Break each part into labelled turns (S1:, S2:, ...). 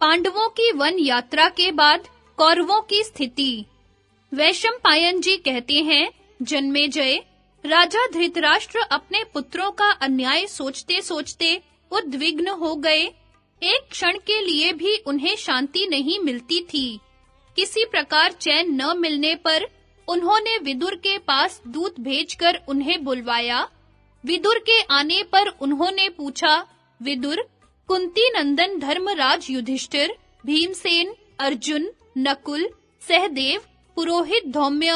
S1: पांडवों की वन यात्रा के बाद कौरवों की स्थिति। वैशंपायन जी कहते हैं, जन्मेजय, राजा धृतराष्ट्र अपने पुत्रों का अन्याय सोचते-सोचते उद्विग्न हो गए। एक क्षण के लिए भी उन्हें शांति नहीं मिलती थी। किसी प्रकार चैन न मिलने पर उन्होंने विदुर के पास दूत भेजकर उन्हें बुलवाया। विदुर के आने पर उन्होंने पूछा, विदुर, कुंती नंदन धर्मराज युधिष्ठिर, भीमसेन, अर्जुन, नकुल, सहदेव, पुरोहित धौम्य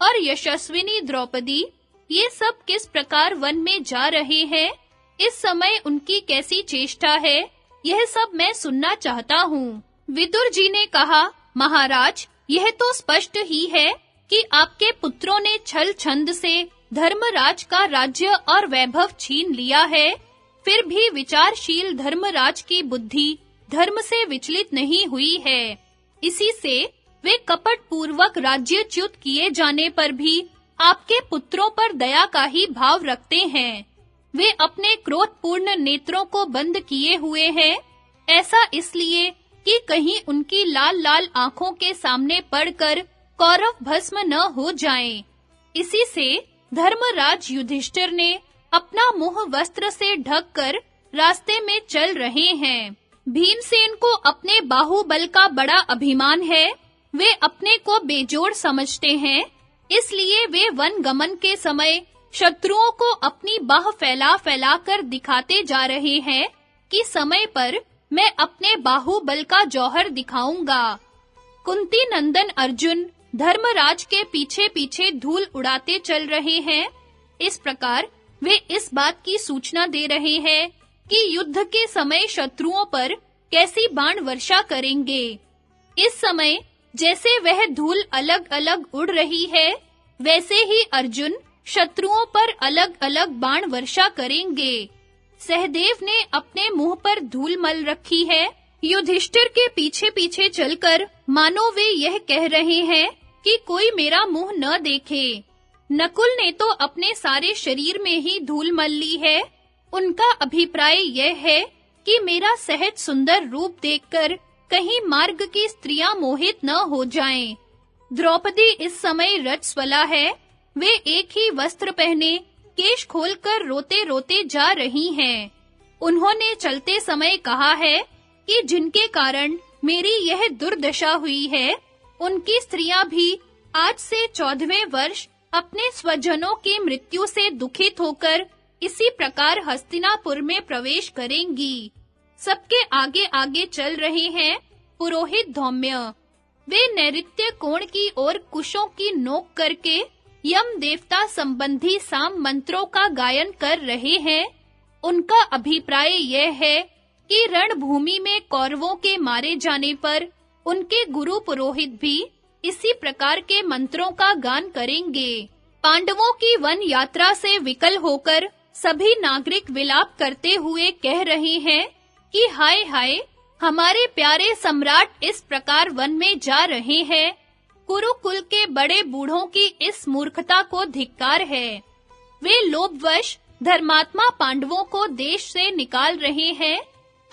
S1: और यशस्विनी द्रौपदी, ये सब किस प्रकार वन में जा रहे हैं? इस समय उनकी कैसी चेष्टा है? यह सब मैं सुनना चाहता हूँ। विदुर जी ने कहा, महाराज, यह तो स्पष्ट ही है कि आपके पुत्रों ने छल छंद से धर्मराज का राज्य और वैभव छीन लिया है। फिर भी विचारशील धर्मराज की बुद्धि धर्म से विचलित नहीं हुई है। इसी से वे कपट पूर्वक राज्यच्युत किए जाने पर भी आपके पुत्रों पर दया का ही भाव रखते हैं। वे अपने क्रोधपूर्ण नेत्रों को बंद किए हुए हैं। ऐसा इसलिए कि कहीं उनकी लाल-लाल आंखों के सामने पड़कर कौरव भस्म न हो जाएं। इसी से धर्मराज युधिष्ठिर ने अपना मुंह वस्त्र से ढककर रास्ते में चल रहे हैं। भीमसेन को अपने बाहुबल का बड़ा अभिमान है। वे अपने को बेजोड़ समझते हैं, इसलिए वे वन गमन के समय शत्रुओं को अपनी बाह फैला कर दिखाते जा रहे हैं कि समय पर मैं अपने बाहुबल का जौहर दिखाऊंगा। कुंती नंदन अर्जुन धर्मराज के पीछे-पीछे धूल उड़ाते चल रहे हैं। इस प्रकार वे इस बात की सूचना दे रहे हैं कि युद्ध के समय शत्रुओं पर कैसी बाण वर्षा करेंगे। इस समय जैसे वह धूल अलग-अलग उड़ रही है, वैसे ही अर्जुन शत्रुओं पर अलग-अलग बाण वर्षा करेंगे। सहदेव ने अपने मुंह पर धूल मल रखी है। युधिष्ठिर के पीछे-पीछे चलकर मानो वे यह कह रहे हैं कि कोई मेरा मुंह न देखे। नकुल ने तो अपने सारे शरीर में ही धूल मल ली है। उनका अभिप्राय यह है कि मेरा सहज सुंदर रूप देखकर कहीं मार्ग की स्त्रियां मोहित न हो जाएं। द्रौपदी इस समय रजस्वला है। वे एक ही वस्त्र पहने केश खोलकर रोते-रोते जा रही हैं। उन्होंने चलते समय कहा है कि जिनके कारण मेरी यह दुर्दशा हुई है, उनकी स्त्रियां भी आज से 14वें वर्ष अपने स्वजनों की मृत्यु से दुखित होकर इसी प्रकार हस्तिनापुर में प्रवेश करेंगी। सबके आगे-आगे चल रहे हैं पुरोहित धौम्य। वे नैऋत्य कोण की ओर कुशों की नोक करके यम देवता संबंधी साम मंत्रों का गायन कर रहे हैं। उनका अभिप्राय यह है कि रणभूमि में कौरवों के मारे जाने पर उनके गुरु पुरोहित भी इसी प्रकार के मंत्रों का गान करेंगे। पांडवों की वन यात्रा से विकल होकर सभी नागरिक विलाप करते हुए कह रहे हैं कि हाय हाय, हमारे प्यारे सम्राट इस प्रकार वन में जा रहे हैं। कुरुकुल के बड़े बूढ़ों की इस मूर्खता को धिक्कार है। वे लोभवश धर्मात्मा पांडवों को देश से निकाल रहे हैं।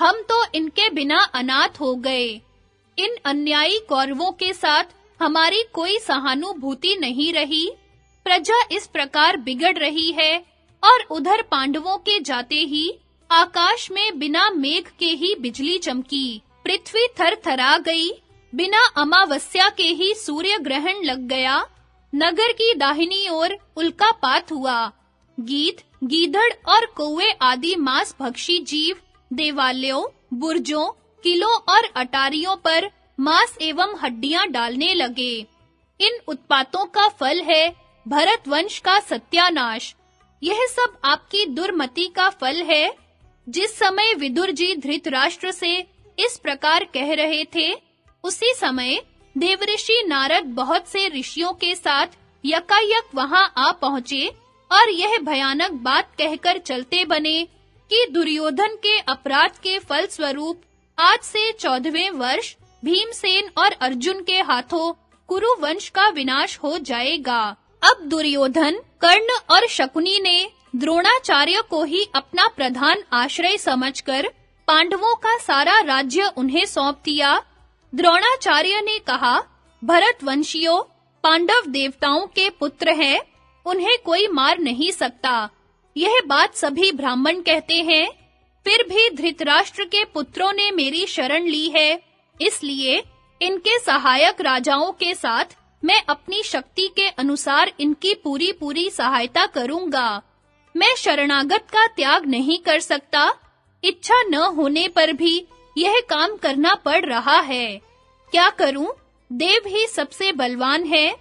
S1: हम तो इनके बिना अनाथ हो गए। इन अन्यायी कौरवों के साथ हमारी कोई सहानुभूति नहीं रही। प्रजा इस प्रकार बिगड़ रही है और उधर पांडवों के जाते ही आकाश में बिना मेघ के ही बिजली चमकी, पृथ्वी थरथरा गई, बिना अमावस्या के ही सूर्य ग्रहण लग गया, नगर की दाहिनी ओर उल्कापात हुआ, गीध, गीदड़ और कौवे आदि मांस भक्षी जीव देवालयों, बुर्जों, किलों और अटारियों पर मांस एवं हड्डियां डालने लगे। इन उत्पातों का फल है भरत वंश का सत्यानाश। यह सब आपकी दुर्मति का फल है। जिस समय विदुर जी धृतराष्ट्र से इस प्रकार कह रहे थे, उसी समय देवऋषि नारद बहुत से ऋषियों के साथ यकायक वहां आ पहुंचे और यह भयानक बात कहकर चलते बने कि दुर्योधन के अपराध के फल स्वरूप आज से 14वें वर्ष भीमसेन और अर्जुन के हाथों कुरु वंश का विनाश हो जाएगा। अब दुर्योधन, कर्ण और शकुनी ने द्रोणाचार्य को ही अपना प्रधान आश्रय समझकर पांडवों का सारा राज्य उन्हें सौंप दिया। द्रोणाचार्य ने कहा, भरतवंशियों, पांडव देवताओं के पुत्र हैं, उन्हें कोई मार नहीं सकता। यह बात सभी ब्राह्मण कहते हैं। फिर भी धृतराष्ट्र के पुत्रों ने मेरी शरण ली है, इसलिए इनके सहायक राजाओं के साथ मैं अपनी शक्ति के अनुसार इनकी पूरी सहायता करूंगा। मैं शरणागत का त्याग नहीं कर सकता। इच्छा न होने पर भी यह काम करना पड़ रहा है। क्या करूं? देव ही सबसे बलवान है।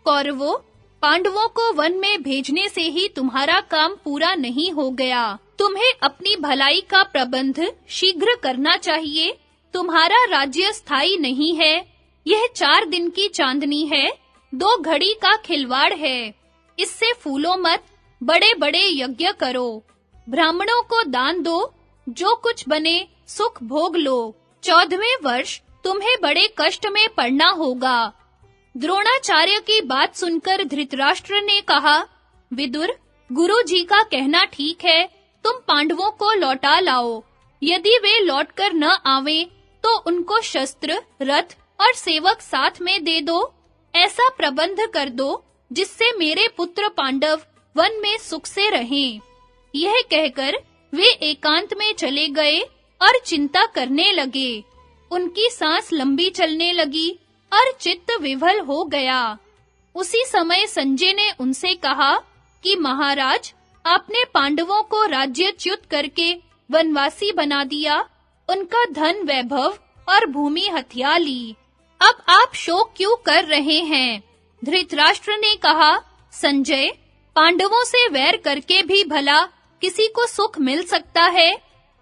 S1: कौरवों, पांडवों को वन में भेजने से ही तुम्हारा काम पूरा नहीं हो गया। तुम्हें अपनी भलाई का प्रबंध शीघ्र करना चाहिए। तुम्हारा राज्य स्थायी नहीं है। यह 4 दिन की चांदनी है, 2 घड़ी का खिलवाड़ है। इससे फूलो मत, बड़े-बड़े यज्ञ करो। ब्राह्मणों को दान दो, जो कुछ बने सुख भोग लो। 14वें वर्ष तुम्हें बड़े कष्ट में पड़ना होगा। द्रोणाचार्य की बात सुनकर धृतराष्ट्र ने कहा, विदुर, गुरुजी का कहना ठीक है, तुम पांडवों को लौटा लाओ। यदि वे लौटकर न आवें, तो उनको शस्त्र, रथ और सेवक साथ में दे दो। ऐसा प्रबंध कर दो जिससे मेरे पुत्र पांडव वन में सुख से रहें। यह कहकर वे एकांत में चले गए और चिंता करने लगे। उनकी सांस लंबी चलने लगी और चित्त विभल हो गया। उसी समय संजय ने उनसे कहा कि महाराज, आपने पांडवों को राज्यच्युत करके वनवासी बना दिया, उनका धन वैभव और भूमि हथिया ली। अब आप शोक क्यों कर रहे हैं? धृतराष्ट्र ने कहा, संजय, पांडवों से वैर करके भी भला किसी को सुख मिल सकता है?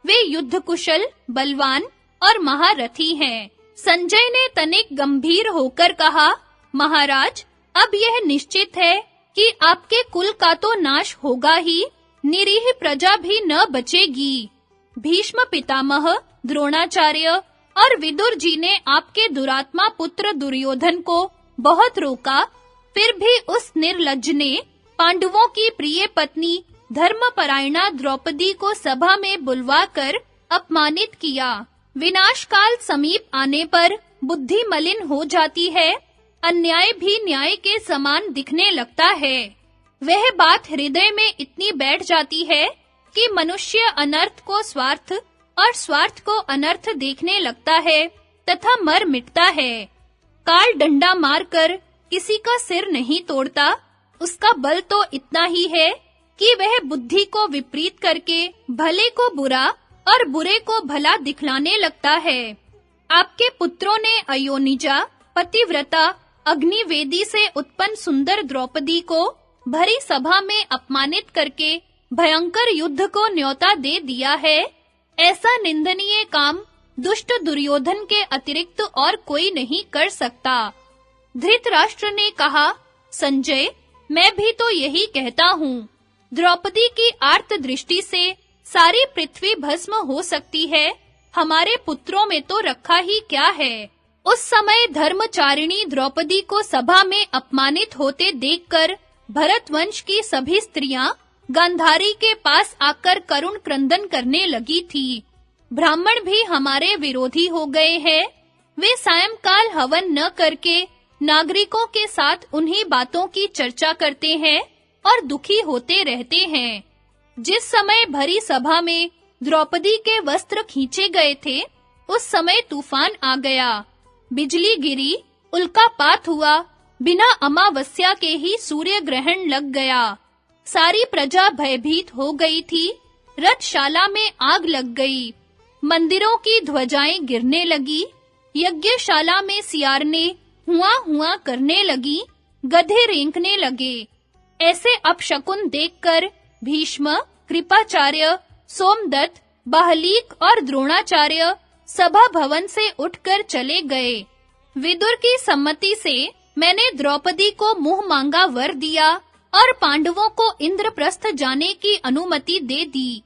S1: वे युद्ध कुशल, बलवान और महारथी हैं। संजय ने तनिक गंभीर होकर कहा, महाराज, अब यह निश्चित है कि आपके कुल का तो नाश होगा ही, निरीह प्रजा भी न बचेगी। भीष्म पितामह, द्रोणाचार्य और विदुर जी ने आपके दुरात्मा पुत्र दुर्योधन को बहुत रोका, फिर भी उस निर्लज्ज ने पांडवों की प्रिय पत्नी धर्मपरायणा द्रौपदी को सभा में बुलवाकर अपमानित किया। विनाश काल समीप आने पर बुद्धि मलिन हो जाती है, अन्याय भी न्याय के समान दिखने लगता है। वह बात हृदय में इतनी बैठ जाती है कि मनुष्य अनर्थ को स्वार्थ और स्वार्थ को अनर्थ देखने लगता है तथा मर मिटता है। काल डंडा मारकर किसी का सिर नहीं तोड़ता, उसका बल तो इतना ही है कि वह बुद्धि को विपरीत करके भले को बुरा और बुरे को भला दिखलाने लगता है। आपके पुत्रों ने अयोनिजा, पतिव्रता, अग्निवेदी से उत्पन्न सुंदर द्रौपदी को भरी सभा में अपमानित करके भयंकर युद्ध को न्योता दे दिया है। ऐसा निंदनीय काम दुष्ट दुर्योधन के अतिरिक्त और कोई नहीं कर सकता। धृतराष्ट्र ने कहा, संजय, मैं भी तो यही कहता हूँ। द्रौपदी की आर्त दृष्टि से सारी पृथ्वी भस्म हो सकती है, हमारे पुत्रों में तो रखा ही क्या है। उस समय धर्मचारिणी द्रौपदी को सभा में अपमानित होते देखकर भरतवंश की सभी स्त्रियां गांधारी के पास आकर करुण क्रंदन करने लगी थी। ब्राह्मण भी हमारे विरोधी हो गए हैं। वे सायंकाल हवन न करके नागरिकों के साथ उन्हीं बातों की चर्चा करते हैं और दुखी होते रहते हैं। जिस समय भरी सभा में द्रौपदी के वस्त्र खींचे गए थे, उस समय तूफान आ गया, बिजली गिरी, उल्कापात हुआ, बिना अमावस्या के ही सूर्य ग्रहण लग गया। सारी प्रजा भयभीत हो गई थी। रथशाला में आग लग गई, मंदिरों की ध्वजाएं गिरने लगी, यज्ञशाला में सियारने हुआ करने लगी, गधे रेंकने लगे। ऐसे अपशकुन देखकर भीष्म, कृपाचार्य, सोमदत्त, बाहलीक और द्रोणाचार्य सभा भवन से उठकर चले गए। विदुर की सम्मति से मैंने द्रौपदी को मुंह मांगा वर दिया और पांडवों को इंद्रप्रस्थ जाने की अनुमति दे दी।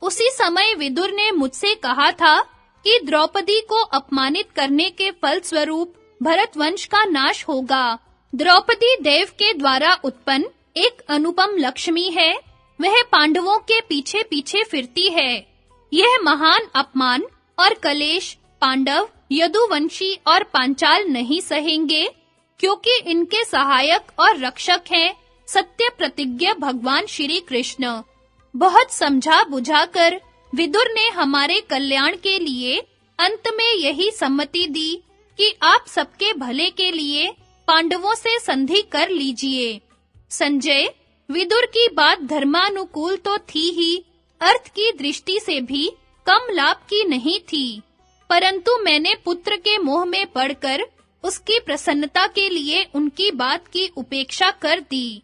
S1: उसी समय विदुर ने मुझसे कहा था कि द्रौपदी को अपमानित करने के फलस्वरूप भरतवंश का नाश होगा। द्रौपदी देव के द्वारा उत्पन्न एक अनुपम लक्ष्मी है। वह पांडवों के पीछे-पीछे फिरती है। यह महान अपमान और कलेश पांडव, यदुवंशी और पांचाल नहीं सहेंगे, क्योंकि इनके सहायक और रक्षक हैं सत्य प्रतिज्ञ भगवान श्री कृष्ण। बहुत समझा बुझाकर विदुर ने हमारे कल्याण के लिए अंत में यही सम्मति दी कि आप सबके भले के लिए पांडवों से संधि कर लीजिए। संजय, विदुर की बात धर्मानुकूल तो थी ही, अर्थ की दृष्टि से भी कम लाभ की नहीं थी, परंतु मैंने पुत्र के मोह में पड़कर उसकी प्रसन्नता के लिए उनकी बात की उपेक्षा कर दी।